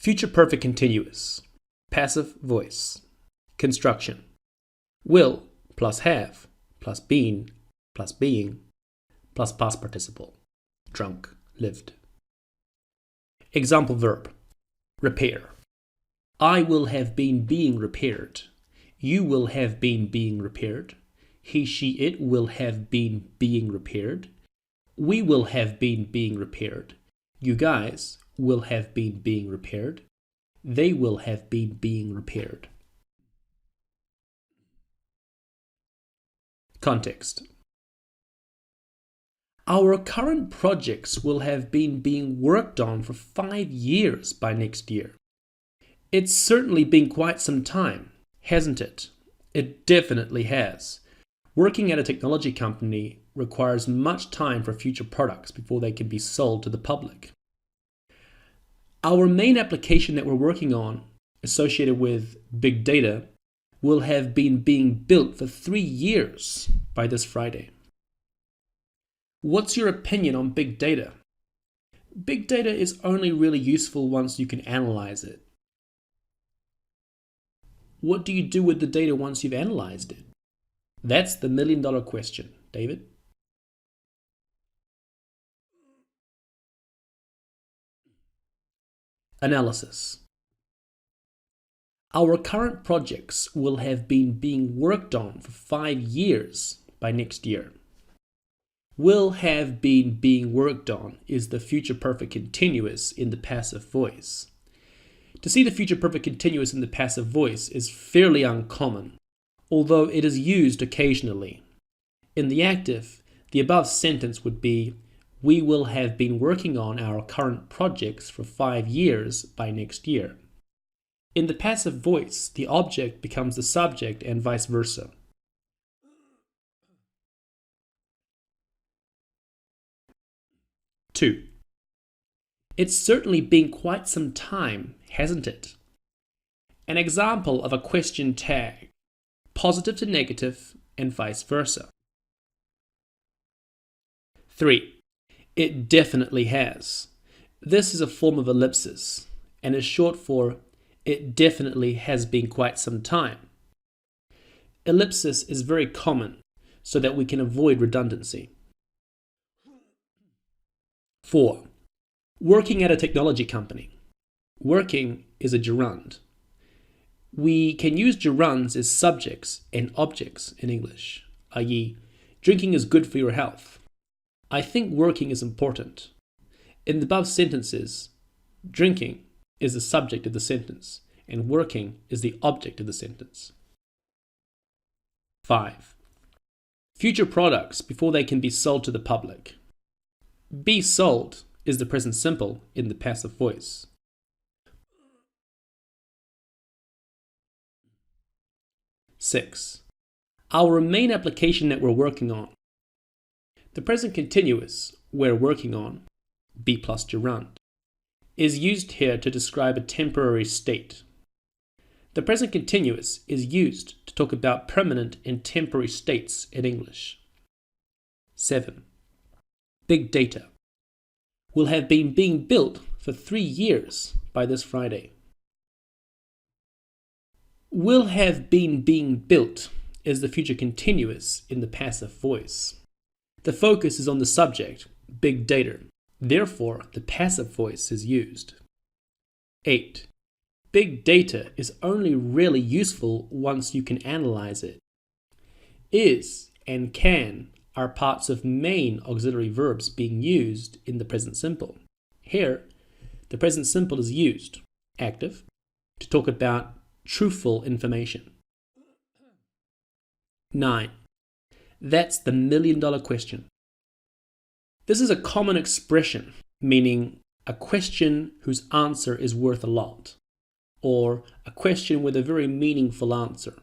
Future perfect continuous. Passive voice. Construction. Will plus have plus been plus being plus past participle. Drunk, lived. Example verb. Repair. I will have been being repaired. You will have been being repaired. He, she, it will have been being repaired. We will have been being repaired. You guys will have been being repaired. They will have been being repaired. Context. Our current projects will have been being worked on for 5 years by next year. It's certainly been quite some time, hasn't it? It definitely has. Working at a technology company requires much time for future products before they can be sold to the public. Our main application that we're working on, associated with big data, will have been being built for 3 years by this Friday. What's your opinion on big data? Big data is only really useful once you can analyze it. What do you do with the data once you've analyzed it? That's the million-dollar question, David. Analysis. Our current projects will have been being worked on for 5 years by next year. Will have been being worked on is the future perfect continuous in the passive voice. To see the future perfect continuous in the passive voice is fairly uncommon, although it is used occasionally. In the active, the above sentence would be, we will have been working on our current projects for 5 years by next year. In the passive voice, the object becomes the subject and vice versa. Two. It's certainly been quite some time, hasn't it? An example of a question tag, positive to negative and vice versa. 3. It definitely has. This is a form of ellipsis and is short for it definitely has been quite some time. Ellipsis is very common so that we can avoid redundancy. 4. Working at a technology company. Working is a gerund. We can use gerunds as subjects and objects in English, i.e., drinking is good for your health. I think working is important. In the above sentences, drinking is the subject of the sentence and working is the object of the sentence. 5. Future products before they can be sold to the public. Be sold is the present simple in the passive voice. 6. Our main application that we're working on. The present continuous, we're working on, be plus gerund, is used here to describe a temporary state. The present continuous is used to talk about permanent and temporary states in English. 7. Big data will have been being built for 3 years by this Friday. Will have been being built is the future continuous in the passive voice. The focus is on the subject, big data. Therefore, the passive voice is used. 8. Big data is only really useful once you can analyze it. Is and can are parts of main auxiliary verbs being used in the present simple. Here, the present simple is used, active, to talk about truthful information. 9. That's the million-dollar question. This is a common expression, meaning a question whose answer is worth a lot, or a question with a very meaningful answer.